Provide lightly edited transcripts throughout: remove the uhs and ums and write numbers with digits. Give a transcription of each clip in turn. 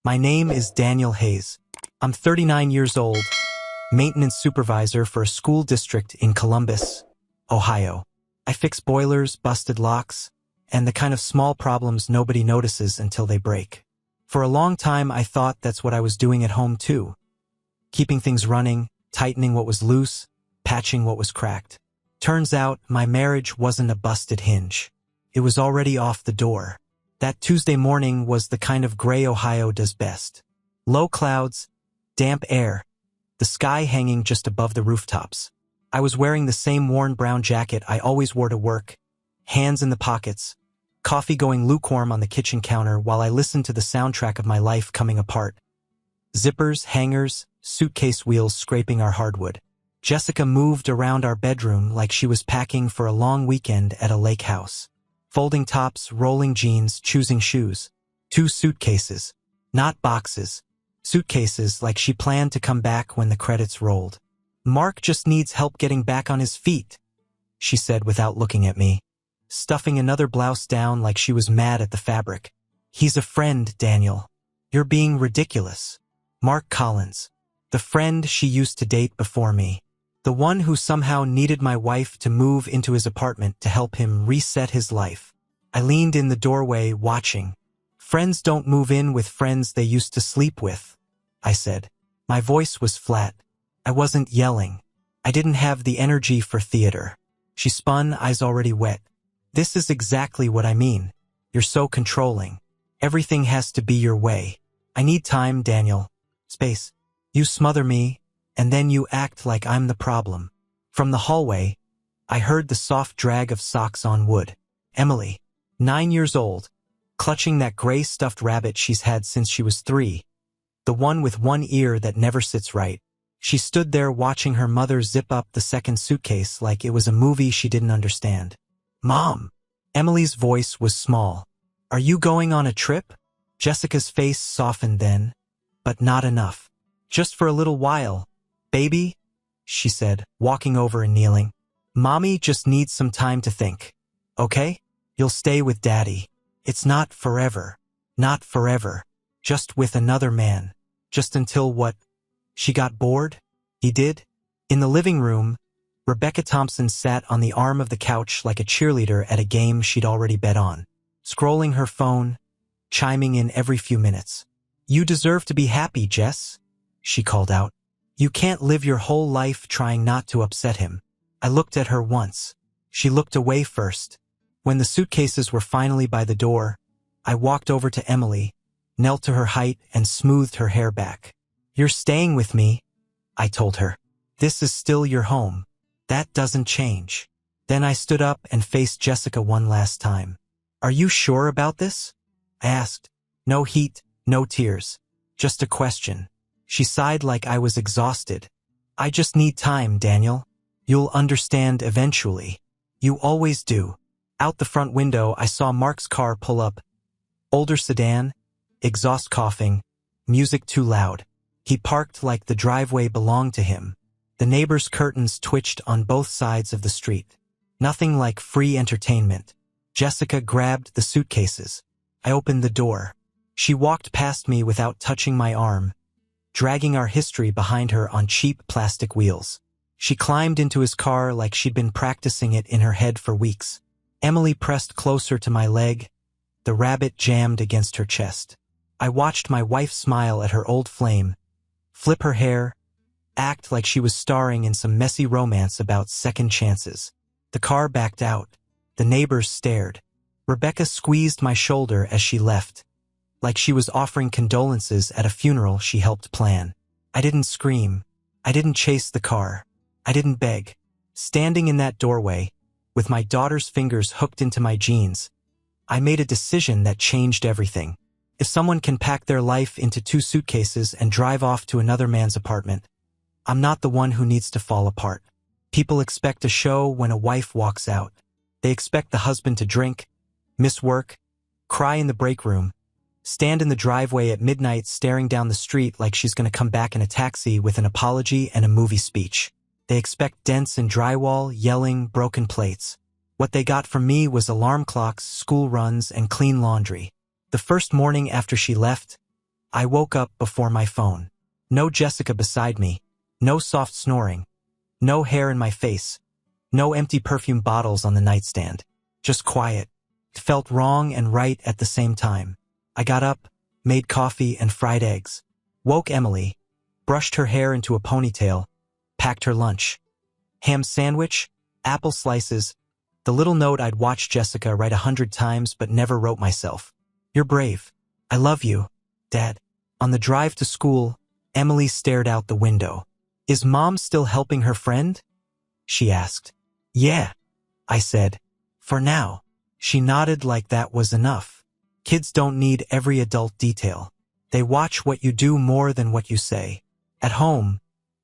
My name is Daniel Hayes. I'm 39 years old, maintenance supervisor for a school district in Columbus, Ohio. I fix boilers, busted locks, and the kind of small problems nobody notices until they break. For a long time, I thought that's what I was doing at home too. Keeping things running, tightening what was loose, patching what was cracked. Turns out, my marriage wasn't a busted hinge. It was already off the door. That Tuesday morning was the kind of gray Ohio does best. Low clouds, damp air, the sky hanging just above the rooftops. I was wearing the same worn brown jacket I always wore to work, hands in the pockets, coffee going lukewarm on the kitchen counter while I listened to the soundtrack of my life coming apart. Zippers, hangers, suitcase wheels scraping our hardwood. Jessica moved around our bedroom like she was packing for a long weekend at a lake house. Folding tops, rolling jeans, choosing shoes. 2 suitcases. Not boxes. Suitcases like she planned to come back when the credits rolled. Mark just needs help getting back on his feet, she said without looking at me, stuffing another blouse down like she was mad at the fabric. He's a friend, Daniel. You're being ridiculous. Mark Collins. The friend she used to date before me. The one who somehow needed my wife to move into his apartment to help him reset his life. I leaned in the doorway, watching. Friends don't move in with friends they used to sleep with, I said. My voice was flat. I wasn't yelling. I didn't have the energy for theater. She spun, eyes already wet. This is exactly what I mean. You're so controlling. Everything has to be your way. I need time, Daniel. Space. You smother me, and then you act like I'm the problem. From the hallway, I heard the soft drag of socks on wood. Emily, 9 years old, clutching that gray stuffed rabbit she's had since she was 3. The one with one ear that never sits right. She stood there watching her mother zip up the second suitcase like it was a movie she didn't understand. Mom! Emily's voice was small. Are you going on a trip? Jessica's face softened then, but not enough. Just for a little while. Baby, she said, walking over and kneeling. Mommy just needs some time to think. Okay? You'll stay with Daddy. It's not forever. Not forever. Just with another man. Just until what? She got bored? He did? In the living room, Rebecca Thompson sat on the arm of the couch like a cheerleader at a game she'd already bet on, scrolling her phone, chiming in every few minutes. You deserve to be happy, Jess, she called out. You can't live your whole life trying not to upset him. I looked at her once. She looked away first. When the suitcases were finally by the door, I walked over to Emily, knelt to her height and smoothed her hair back. You're staying with me, I told her. This is still your home. That doesn't change. Then I stood up and faced Jessica one last time. Are you sure about this? I asked. No heat, no tears. Just a question. She sighed like I was exhausted. I just need time, Daniel. You'll understand eventually. You always do. Out the front window, I saw Mark's car pull up. Older sedan, exhaust coughing, music too loud. He parked like the driveway belonged to him. The neighbor's curtains twitched on both sides of the street. Nothing like free entertainment. Jessica grabbed the suitcases. I opened the door. She walked past me without touching my arm, dragging our history behind her on cheap plastic wheels. She climbed into his car like she'd been practicing it in her head for weeks. Emily pressed closer to my leg, the rabbit jammed against her chest. I watched my wife smile at her old flame, flip her hair, act like she was starring in some messy romance about second chances. The car backed out. The neighbors stared. Rebecca squeezed my shoulder as she left, like she was offering condolences at a funeral she helped plan. I didn't scream. I didn't chase the car. I didn't beg. Standing in that doorway, with my daughter's fingers hooked into my jeans, I made a decision that changed everything. If someone can pack their life into 2 suitcases and drive off to another man's apartment, I'm not the one who needs to fall apart. People expect a show when a wife walks out. They expect the husband to drink, miss work, cry in the break room, stand in the driveway at midnight staring down the street like she's going to come back in a taxi with an apology and a movie speech. They expect dents in drywall, yelling, broken plates. What they got from me was alarm clocks, school runs, and clean laundry. The first morning after she left, I woke up before my phone. No Jessica beside me. No soft snoring. No hair in my face. No empty perfume bottles on the nightstand. Just quiet. It felt wrong and right at the same time. I got up, made coffee and fried eggs. Woke Emily. Brushed her hair into a ponytail. Packed her lunch. Ham sandwich, apple slices, the little note I'd watched Jessica write 100 times but never wrote myself. You're brave. I love you, Dad. On the drive to school, Emily stared out the window. Is Mom still helping her friend? She asked. Yeah, I said. For now. She nodded like that was enough. Kids don't need every adult detail. They watch what you do more than what you say. At home,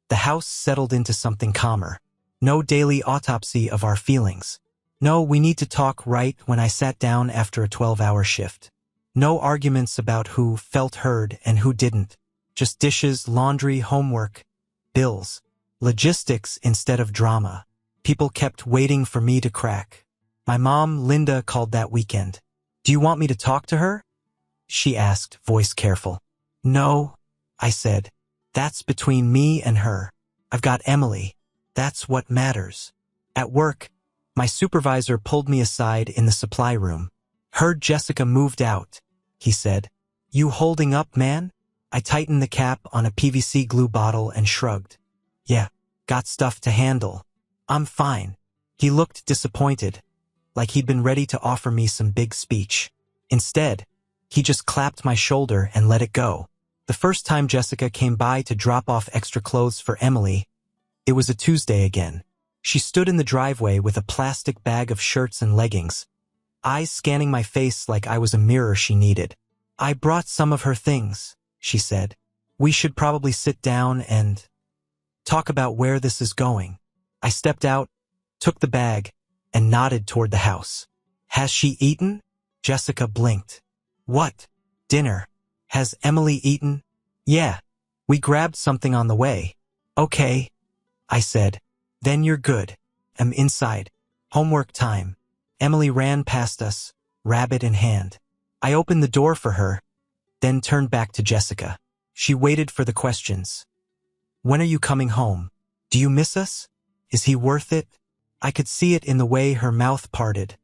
the house settled into something calmer. No daily autopsy of our feelings. No, we need to talk right when I sat down after a 12-hour shift. No arguments about who felt heard and who didn't. Just dishes, laundry, homework, bills. Logistics instead of drama. People kept waiting for me to crack. My mom, Linda, called that weekend. Do you want me to talk to her? She asked, voice careful. No, I said. That's between me and her. I've got Emily. That's what matters. At work, my supervisor pulled me aside in the supply room. Heard Jessica moved out, he said. You holding up, man? I tightened the cap on a PVC glue bottle and shrugged. Yeah, got stuff to handle. I'm fine. He looked disappointed, like he'd been ready to offer me some big speech. Instead, he just clapped my shoulder and let it go. The first time Jessica came by to drop off extra clothes for Emily, it was a Tuesday again. She stood in the driveway with a plastic bag of shirts and leggings, eyes scanning my face like I was a mirror she needed. I brought some of her things, she said. We should probably sit down and talk about where this is going. I stepped out, took the bag, and nodded toward the house. Has she eaten? Jessica blinked. What? Dinner. Has Emily eaten? Yeah. We grabbed something on the way. Okay, I said. Then you're good. I'm inside. Homework time. Emily ran past us, rabbit in hand. I opened the door for her, then turned back to Jessica. She waited for the questions. When are you coming home? Do you miss us? Is he worth it? I could see it in the way her mouth parted,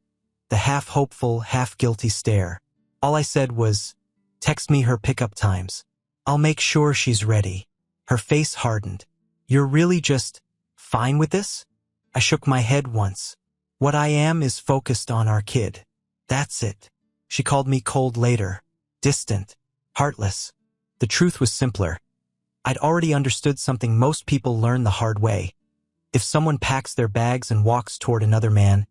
the half-hopeful, half-guilty stare. All I said was, text me her pickup times. I'll make sure she's ready. Her face hardened. You're really just fine with this? I shook my head once. What I am is focused on our kid. That's it. She called me cold later. Distant. Heartless. The truth was simpler. I'd already understood something most people learn the hard way. If someone packs their bags and walks toward another man,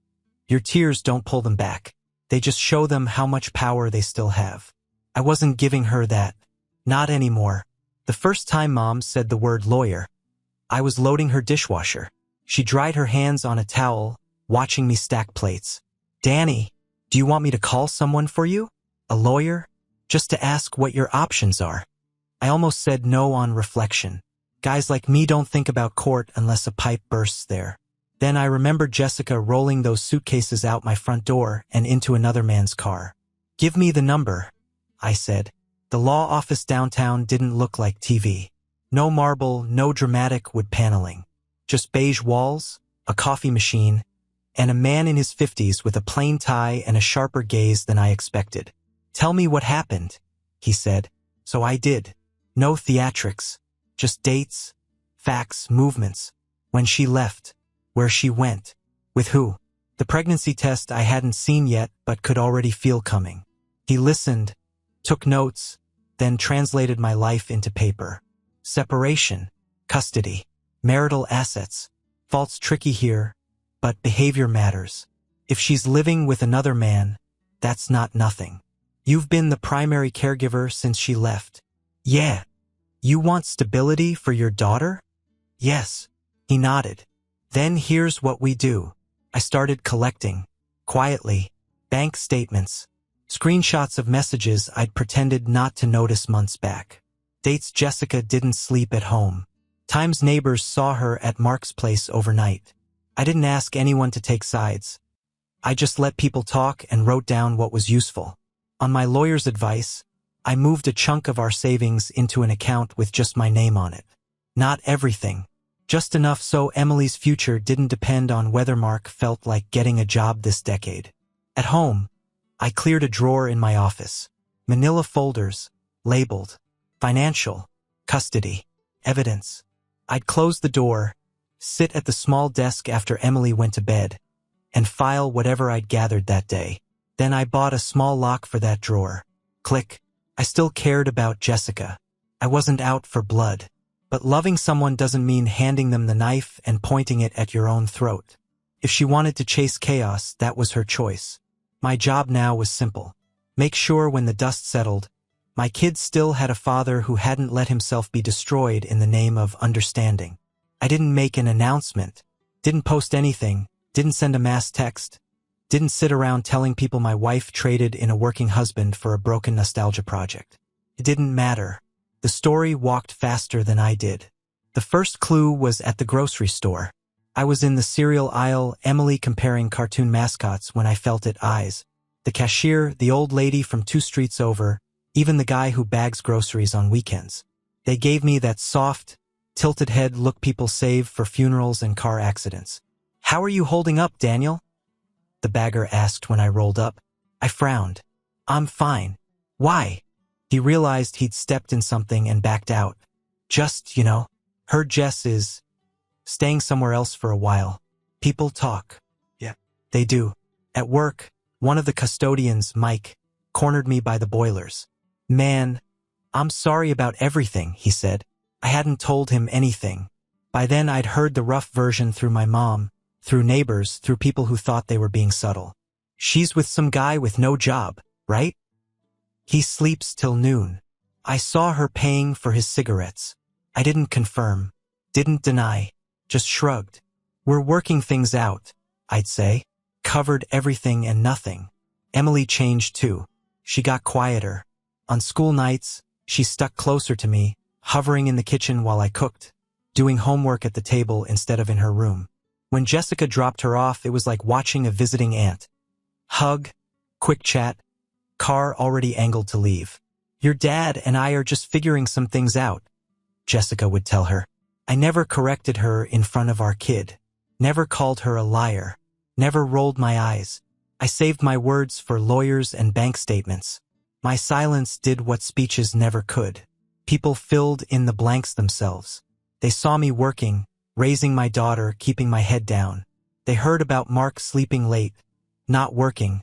your tears don't pull them back. They just show them how much power they still have. I wasn't giving her that. Not anymore. The first time Mom said the word lawyer, I was loading her dishwasher. She dried her hands on a towel, watching me stack plates. Danny, do you want me to call someone for you? A lawyer? Just to ask what your options are. I almost said no on reflection. Guys like me don't think about court unless a pipe bursts there. Then I remembered Jessica rolling those suitcases out my front door and into another man's car. Give me the number, I said. The law office downtown didn't look like TV. No marble, no dramatic wood paneling. Just beige walls, a coffee machine, and a man in his 50s with a plain tie and a sharper gaze than I expected. Tell me what happened, he said. So I did. No theatrics. Just dates, facts, movements. When she left, where she went, with who. The pregnancy test I hadn't seen yet but could already feel coming. He listened, took notes, then translated my life into paper. Separation, custody, marital assets. Fault's tricky here, but behavior matters. If she's living with another man, that's not nothing. You've been the primary caregiver since she left. Yeah. You want stability for your daughter? Yes. He nodded. Then here's what we do. I started collecting, quietly, bank statements, screenshots of messages I'd pretended not to notice months back. Dates Jessica didn't sleep at home. Times neighbors saw her at Mark's place overnight. I didn't ask anyone to take sides. I just let people talk and wrote down what was useful. On my lawyer's advice, I moved a chunk of our savings into an account with just my name on it. Not everything. Just enough so Emily's future didn't depend on whether Mark felt like getting a job this decade. At home, I cleared a drawer in my office. Manila folders, labeled financial, custody, evidence. I'd close the door, sit at the small desk after Emily went to bed, and file whatever I'd gathered that day. Then I bought a small lock for that drawer. Click. I still cared about Jessica. I wasn't out for blood. But loving someone doesn't mean handing them the knife and pointing it at your own throat. If she wanted to chase chaos, that was her choice. My job now was simple. Make sure when the dust settled, my kids still had a father who hadn't let himself be destroyed in the name of understanding. I didn't make an announcement, didn't post anything, didn't send a mass text, didn't sit around telling people my wife traded in a working husband for a broken nostalgia project. It didn't matter. The story walked faster than I did. The first clue was at the grocery store. I was in the cereal aisle, Emily comparing cartoon mascots when I felt it eyes. The cashier, the old lady from 2 streets over, even the guy who bags groceries on weekends. They gave me that soft, tilted head look people save for funerals and car accidents. "How are you holding up, Daniel?" the bagger asked when I rolled up. I frowned. "I'm fine." "Why?" He realized he'd stepped in something and backed out. "Just, heard Jess is staying somewhere else for a while. People talk." "Yeah, they do." At work, one of the custodians, Mike, cornered me by the boilers. "Man, I'm sorry about everything," he said. I hadn't told him anything. By then I'd heard the rough version through my mom, through neighbors, through people who thought they were being subtle. "She's with some guy with no job, right? He sleeps till noon. I saw her paying for his cigarettes." I didn't confirm, didn't deny, just shrugged. "We're working things out," I'd say. Covered everything and nothing. Emily changed too. She got quieter. On school nights, she stuck closer to me, hovering in the kitchen while I cooked, doing homework at the table instead of in her room. When Jessica dropped her off, it was like watching a visiting aunt. Hug, quick chat, car already angled to leave. "Your dad and I are just figuring some things out," Jessica would tell her. I never corrected her in front of our kid, never called her a liar, never rolled my eyes. I saved my words for lawyers and bank statements. My silence did what speeches never could. People filled in the blanks themselves. They saw me working, raising my daughter, keeping my head down. They heard about Mark sleeping late, not working,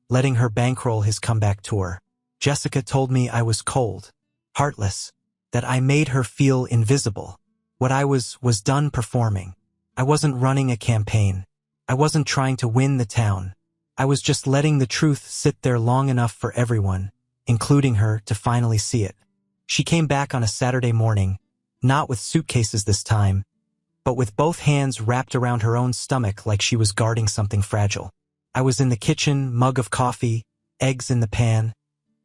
letting her bankroll his comeback tour. Jessica told me I was cold, heartless, that I made her feel invisible. What I was done performing. I wasn't running a campaign. I wasn't trying to win the town. I was just letting the truth sit there long enough for everyone, including her, to finally see it. She came back on a Saturday morning, not with suitcases this time, but with both hands wrapped around her own stomach like she was guarding something fragile. I was in the kitchen, mug of coffee, eggs in the pan,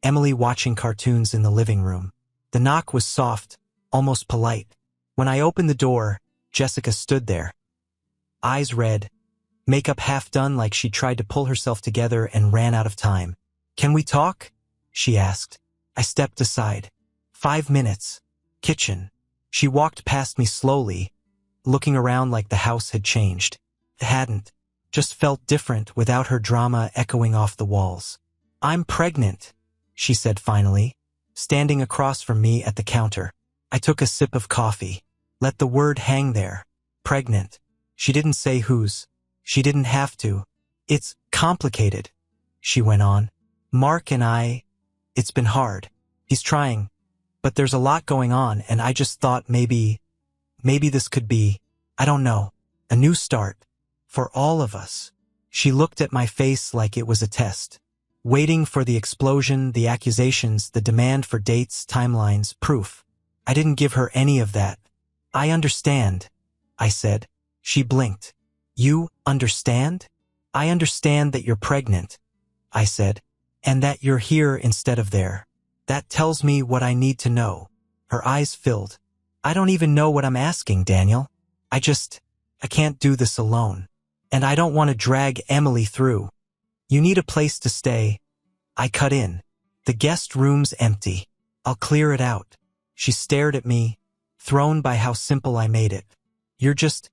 Emily watching cartoons in the living room. The knock was soft, almost polite. When I opened the door, Jessica stood there. Eyes red, makeup half done like she tried to pull herself together and ran out of time. "Can we talk?" she asked. I stepped aside. 5 minutes. Kitchen. She walked past me slowly, looking around like the house had changed. It hadn't. Just felt different without her drama echoing off the walls. "I'm pregnant," she said finally, standing across from me at the counter. I took a sip of coffee. Let the word hang there. Pregnant. She didn't say whose. She didn't have to. "It's complicated," she went on. "Mark and it's been hard. He's trying. But there's a lot going on, and I just thought maybe this could be, I don't know, a new start. For all of us." She looked at my face like it was a test. Waiting for the explosion, the accusations, the demand for dates, timelines, proof. I didn't give her any of that. "I understand," I said. She blinked. "You understand?" "I understand that you're pregnant," I said, "and that you're here instead of there. That tells me what I need to know." Her eyes filled. "I don't even know what I'm asking, Daniel. I can't do this alone. And I don't want to drag Emily through. You need a place to stay." I cut in. The guest room's empty. I'll clear it out. She stared at me, thrown by how simple I made it. You're just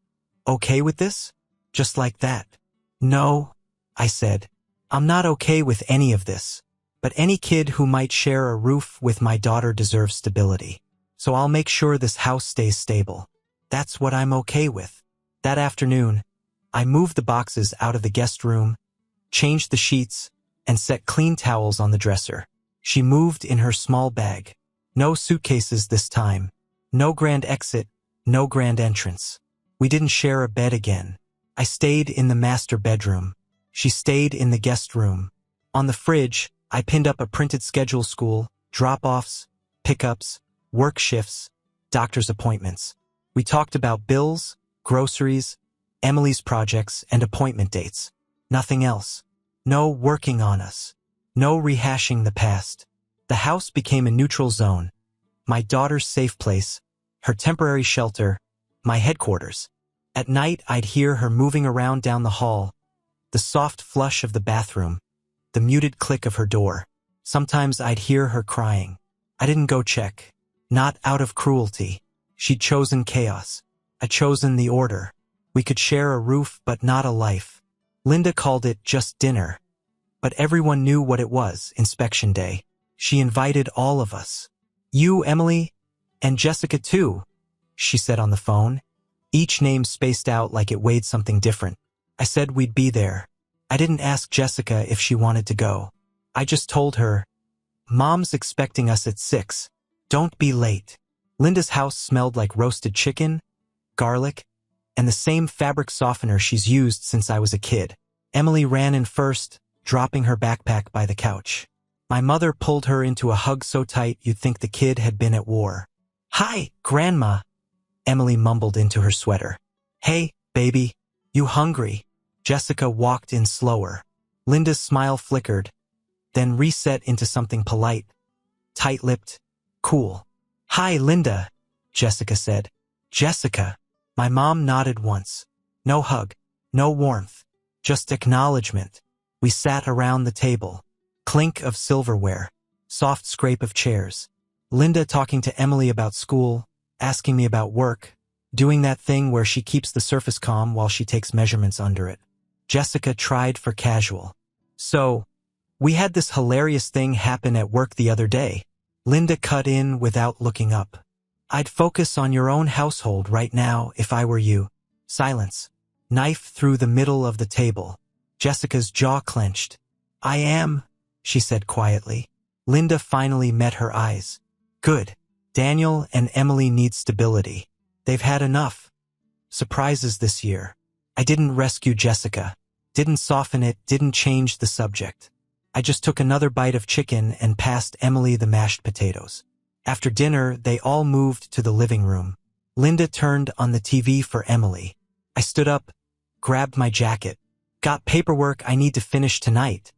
okay with this? Just like that? No, I said. I'm not okay with any of this. But any kid who might share a roof with my daughter deserves stability. So I'll make sure this house stays stable. That's what I'm okay with. That afternoon, I moved the boxes out of the guest room, changed the sheets, and set clean towels on the dresser. She moved in her small bag. No suitcases this time. No grand exit, no grand entrance. We didn't share a bed again. I stayed in the master bedroom. She stayed in the guest room. On the fridge, I pinned up a printed schedule: school, drop-offs, pickups, work shifts, doctor's appointments. We talked about bills, groceries, Emily's projects, and appointment dates. Nothing else. No working on us. No rehashing the past. The house became a neutral zone. My daughter's safe place, her temporary shelter, my headquarters. At night, I'd hear her moving around down the hall, the soft flush of the bathroom, the muted click of her door. Sometimes I'd hear her crying. I didn't go check. Not out of cruelty. She'd chosen chaos. I'd chosen the order. We could share a roof, but not a life. Linda called it just dinner. But everyone knew what it was: inspection day. She invited all of us. You, Emily, and Jessica too, she said on the phone. Each name spaced out like it weighed something different. I said we'd be there. I didn't ask Jessica if she wanted to go. I just told her, Mom's expecting us at 6. Don't be late. Linda's house smelled like roasted chicken, garlic, and the same fabric softener she's used since I was a kid. Emily ran in first, dropping her backpack by the couch. My mother pulled her into a hug so tight you'd think the kid had been at war. Hi, Grandma, Emily mumbled into her sweater. Hey, baby, you hungry? Jessica walked in slower. Linda's smile flickered, then reset into something polite, tight-lipped, cool. Hi, Linda, Jessica said. Jessica. My mom nodded once. No hug, no warmth, just acknowledgement. We sat around the table. Clink of silverware, soft scrape of chairs. Linda talking to Emily about school, asking me about work, doing that thing where she keeps the surface calm while she takes measurements under it. Jessica tried for casual. So, we had this hilarious thing happen at work the other day. Linda cut in without looking up. I'd focus on your own household right now if I were you. Silence. Knife through the middle of the table. Jessica's jaw clenched. I am, she said quietly. Linda finally met her eyes. Good. Daniel and Emily need stability. They've had enough. Surprises this year. I didn't rescue Jessica. Didn't soften it, didn't change the subject. I just took another bite of chicken and passed Emily the mashed potatoes. After dinner, they all moved to the living room. Linda turned on the TV for Emily. I stood up, grabbed my jacket. Got paperwork I need to finish tonight,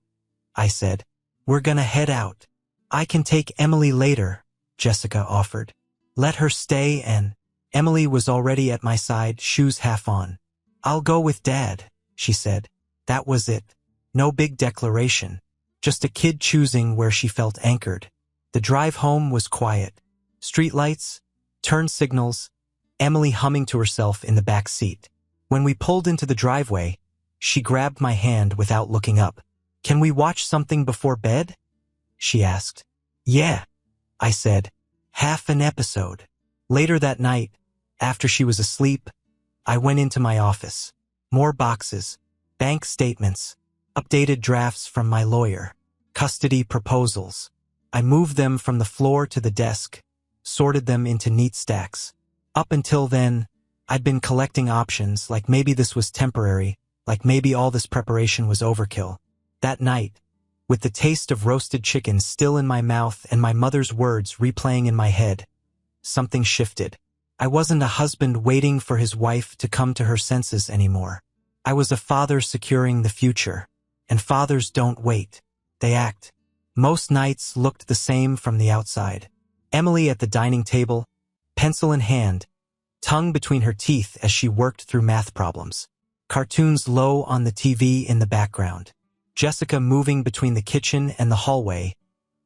I said. We're gonna head out. I can take Emily later, Jessica offered. Let her stay, and Emily was already at my side, shoes half on. I'll go with Dad, she said. That was it. No big declaration. Just a kid choosing where she felt anchored. The drive home was quiet. Streetlights, turn signals, Emily humming to herself in the back seat. When we pulled into the driveway, she grabbed my hand without looking up. Can we watch something before bed? She asked. Yeah, I said. Half an episode. Later that night, after she was asleep, I went into my office. More boxes, bank statements, updated drafts from my lawyer, custody proposals. I moved them from the floor to the desk, sorted them into neat stacks. Up until then, I'd been collecting options, like maybe this was temporary, like maybe all this preparation was overkill. That night, with the taste of roasted chicken still in my mouth and my mother's words replaying in my head, something shifted. I wasn't a husband waiting for his wife to come to her senses anymore. I was a father securing the future. And fathers don't wait. They act. Most nights looked the same from the outside. Emily at the dining table, pencil in hand, tongue between her teeth as she worked through math problems. Cartoons low on the TV in the background. Jessica moving between the kitchen and the hallway,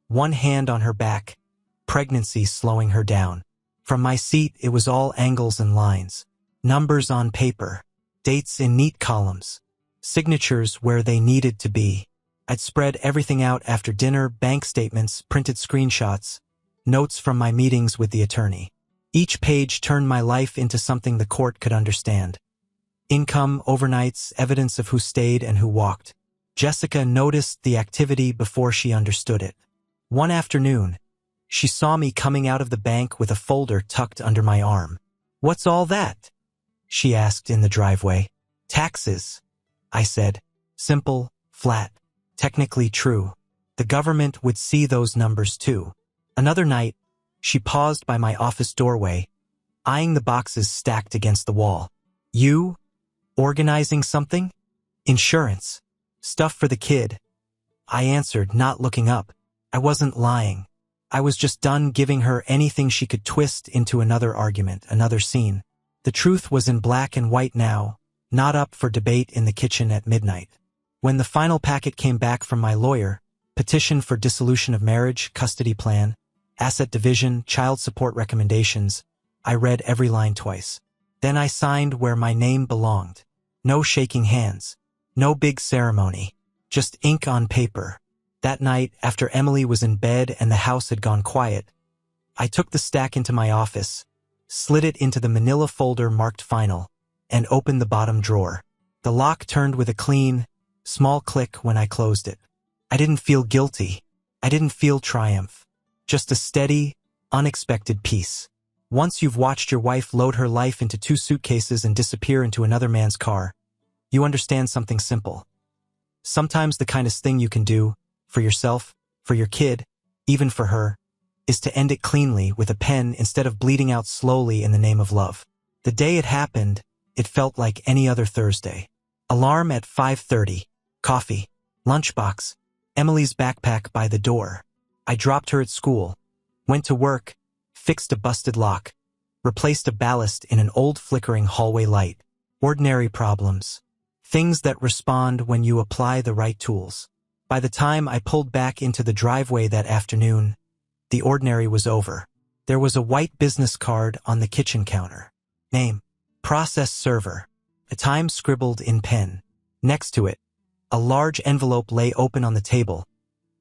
one hand on her back, pregnancy slowing her down. From my seat, it was all angles and lines, numbers on paper, dates in neat columns, signatures where they needed to be. I'd spread everything out after dinner, bank statements, printed screenshots, notes from my meetings with the attorney. Each page turned my life into something the court could understand. Income, overnights, evidence of who stayed and who walked. Jessica noticed the activity before she understood it. One afternoon, she saw me coming out of the bank with a folder tucked under my arm. "What's all that?" she asked in the driveway. "Taxes," I said. Simple, flat, technically true. The government would see those numbers too. Another night, she paused by my office doorway, eyeing the boxes stacked against the wall. "You? Organizing something?" "Insurance. Stuff for the kid." I answered, not looking up. I wasn't lying. I was just done giving her anything she could twist into another argument, another scene. The truth was in black and white now, not up for debate in the kitchen at midnight. When the final packet came back from my lawyer, petition for dissolution of marriage, custody plan, asset division, child support recommendations, I read every line twice. Then I signed where my name belonged. No shaking hands. No big ceremony. Just ink on paper. That night, after Emily was in bed and the house had gone quiet, I took the stack into my office, slid it into the manila folder marked final, and opened the bottom drawer. The lock turned with a clean, small click when I closed it. I didn't feel guilty. I didn't feel triumph. Just a steady, unexpected peace. Once you've watched your wife load her life into 2 suitcases and disappear into another man's car, you understand something simple. Sometimes the kindest thing you can do, for yourself, for your kid, even for her, is to end it cleanly with a pen instead of bleeding out slowly in the name of love. The day it happened, it felt like any other Thursday. Alarm at 5:30, coffee, lunchbox, Emily's backpack by the door. I dropped her at school, went to work, fixed a busted lock, replaced a ballast in an old flickering hallway light. Ordinary problems. Things that respond when you apply the right tools. By the time I pulled back into the driveway that afternoon, the ordinary was over. There was a white business card on the kitchen counter. Name, process server. A time scribbled in pen. Next to it, a large envelope lay open on the table,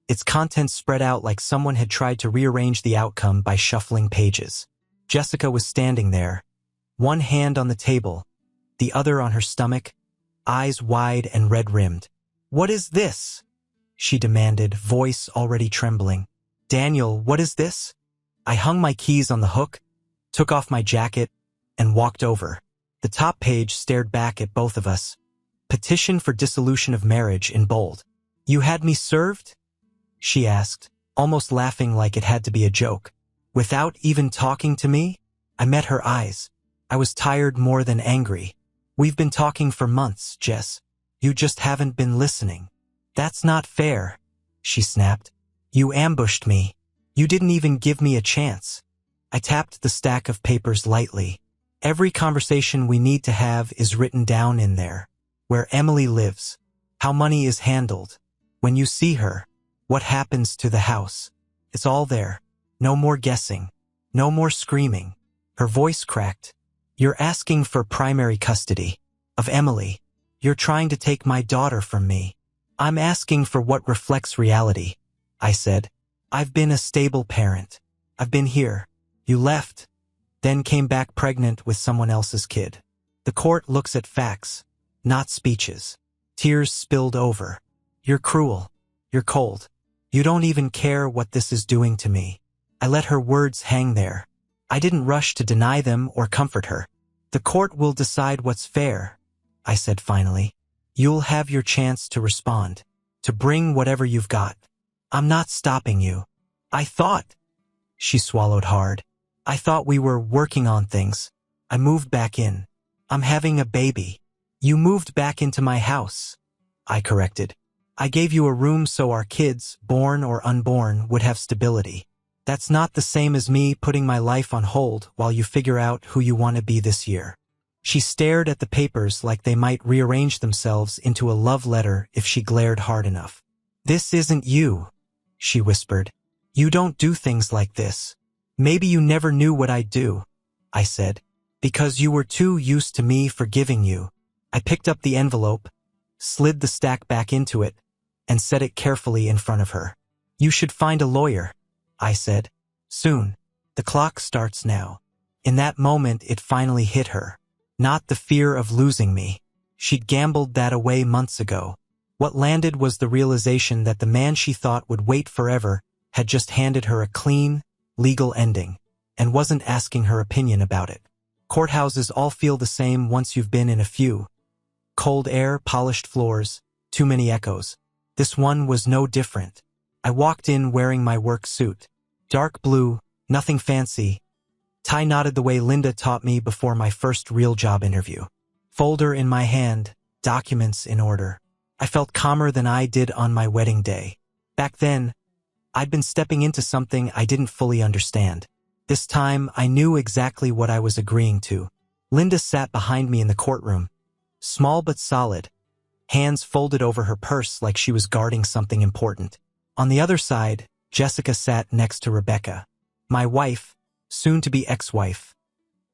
its contents spread out like someone had tried to rearrange the outcome by shuffling pages. Jessica was standing there, one hand on the table, the other on her stomach, eyes wide and red-rimmed. "What is this?" she demanded, voice already trembling. "Daniel, what is this?" I hung my keys on the hook, took off my jacket, and walked over. The top page stared back at both of us. Petition for dissolution of marriage in bold. "You had me served?" she asked, almost laughing like it had to be a joke. "Without even talking to me?" I met her eyes. I was tired more than angry. "We've been talking for months, Jess. You just haven't been listening." "That's not fair," she snapped. "You ambushed me. You didn't even give me a chance." I tapped the stack of papers lightly. "Every conversation we need to have is written down in there. Where Emily lives, how money is handled, when you see her, what happens to the house. It's all there. No more guessing. No more screaming." Her voice cracked. "You're asking for primary custody of Emily. You're trying to take my daughter from me." "I'm asking for what reflects reality," I said. "I've been a stable parent. I've been here. You left, then came back pregnant with someone else's kid. The court looks at facts, not speeches." Tears spilled over. "You're cruel. You're cold. You don't even care what this is doing to me." I let her words hang there. I didn't rush to deny them or comfort her. "The court will decide what's fair," I said finally. "You'll have your chance to respond, to bring whatever you've got. I'm not stopping you." "I thought," she swallowed hard. "I thought we were working on things. I moved back in. I'm having a baby." "You moved back into my house," I corrected. "I gave you a room so our kids, born or unborn, would have stability. That's not the same as me putting my life on hold while you figure out who you want to be this year." She stared at the papers like they might rearrange themselves into a love letter if she glared hard enough. "This isn't you," she whispered. You don't do things like this. Maybe you never knew what I'd do, I said, because you were too used to me forgiving you. I picked up the envelope, slid the stack back into it, and set it carefully in front of her. You should find a lawyer, I said. Soon. The clock starts now. In that moment, it finally hit her. Not the fear of losing me. She'd gambled that away months ago. What landed was the realization that the man she thought would wait forever had just handed her a clean, legal ending, and wasn't asking her opinion about it. Courthouses all feel the same once you've been in a few. Cold air, polished floors, too many echoes. This one was no different. I walked in wearing my work suit. Dark blue, nothing fancy. Tie knotted the way Linda taught me before my first real job interview. Folder in my hand, documents in order. I felt calmer than I did on my wedding day. Back then, I'd been stepping into something I didn't fully understand. This time, I knew exactly what I was agreeing to. Linda sat behind me in the courtroom, small but solid, hands folded over her purse like she was guarding something important. On the other side, Jessica sat next to Rebecca, my wife, soon-to-be ex-wife.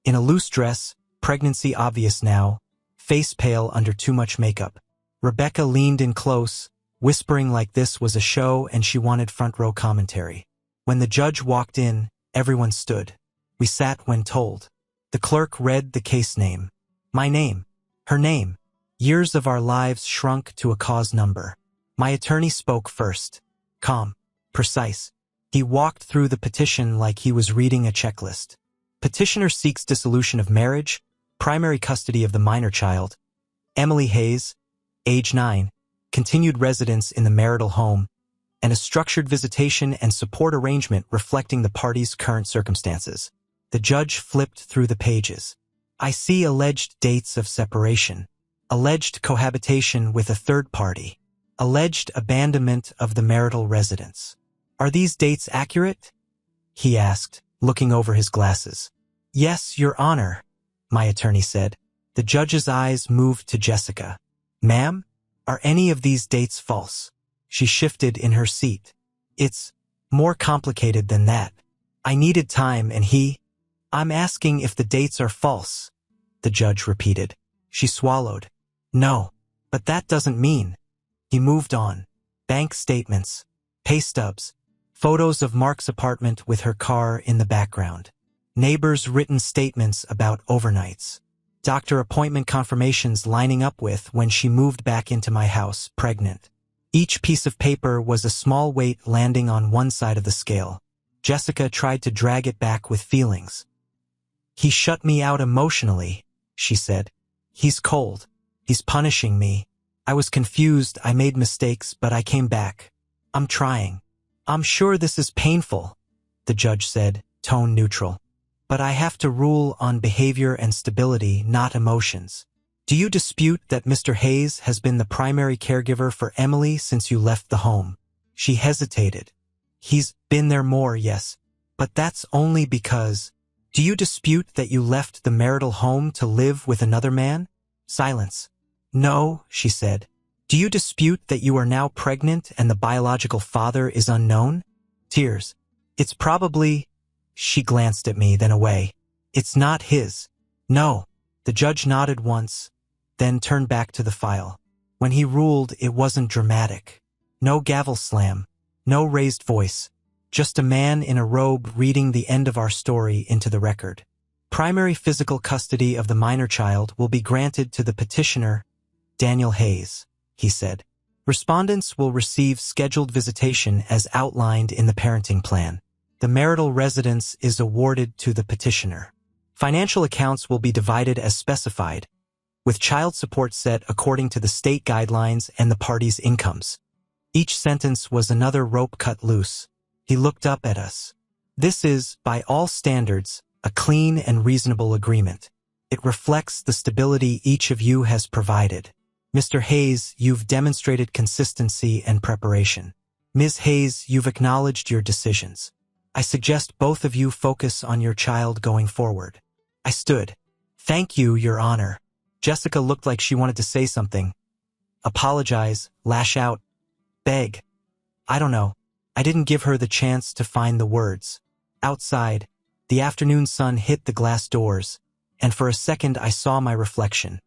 In a loose dress, pregnancy obvious now, face pale under too much makeup. Rebecca leaned in close, whispering like this was a show and she wanted front-row commentary. When the judge walked in, everyone stood. We sat when told. The clerk read the case name. My name. Her name. Years of our lives shrunk to a cause number. My attorney spoke first. Calm. Precise. He walked through the petition like he was reading a checklist. Petitioner seeks dissolution of marriage, primary custody of the minor child. Emily Hayes, age 9, continued residence in the marital home, and a structured visitation and support arrangement reflecting the parties' current circumstances. The judge flipped through the pages. I see alleged dates of separation, alleged cohabitation with a third party, alleged abandonment of the marital residence. Are these dates accurate? He asked, looking over his glasses. Yes, Your Honor, my attorney said. The judge's eyes moved to Jessica. Ma'am, are any of these dates false? She shifted in her seat. It's more complicated than that. I needed time and I'm asking if the dates are false, the judge repeated. She swallowed. No, but that doesn't mean. He moved on. Bank statements, pay stubs, photos of Mark's apartment with her car in the background, neighbors' written statements about overnights, doctor appointment confirmations lining up with when she moved back into my house, pregnant. Each piece of paper was a small weight landing on one side of the scale. Jessica tried to drag it back with feelings. He shut me out emotionally, she said. He's cold. He's punishing me. I was confused, I made mistakes, but I came back. I'm trying. I'm sure this is painful, the judge said, tone neutral. But I have to rule on behavior and stability, not emotions. Do you dispute that Mr. Hayes has been the primary caregiver for Emily since you left the home? She hesitated. He's been there more, yes. But that's only because... Do you dispute that you left the marital home to live with another man? Silence. No, she said. Do you dispute that you are now pregnant and the biological father is unknown? Tears. It's probably... She glanced at me, then away. It's not his. No. The judge nodded once, then turned back to the file. When he ruled, it wasn't dramatic. No gavel slam. No raised voice. Just a man in a robe reading the end of our story into the record. Primary physical custody of the minor child will be granted to the petitioner, Daniel Hayes, he said. Respondents will receive scheduled visitation as outlined in the parenting plan. The marital residence is awarded to the petitioner. Financial accounts will be divided as specified, with child support set according to the state guidelines and the parties' incomes. Each sentence was another rope cut loose. He looked up at us. This is, by all standards, a clean and reasonable agreement. It reflects the stability each of you has provided. Mr. Hayes, you've demonstrated consistency and preparation. Ms. Hayes, you've acknowledged your decisions. I suggest both of you focus on your child going forward. I stood. Thank you, Your Honor. Jessica looked like she wanted to say something. Apologize, lash out, beg. I don't know. I didn't give her the chance to find the words. Outside, the afternoon sun hit the glass doors, and for a second I saw my reflection.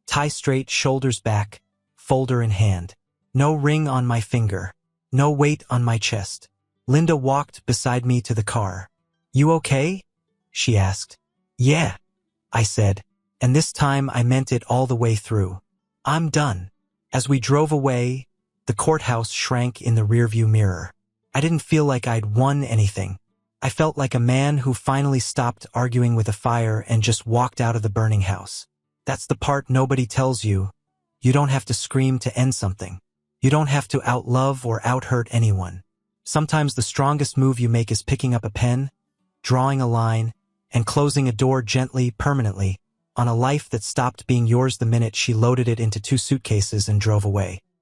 Tie straight, shoulders back, folder in hand. No ring on my finger. No weight on my chest. Linda walked beside me to the car. "You okay?" she asked. "Yeah," I said, and this time I meant it all the way through. "I'm done." As we drove away, the courthouse shrank in the rearview mirror. I didn't feel like I'd won anything. I felt like a man who finally stopped arguing with a fire and just walked out of the burning house. That's the part nobody tells you. You don't have to scream to end something. You don't have to outlove or outhurt anyone. Sometimes the strongest move you make is picking up a pen, drawing a line, and closing a door gently, permanently, on a life that stopped being yours the minute she loaded it into 2 suitcases and drove away.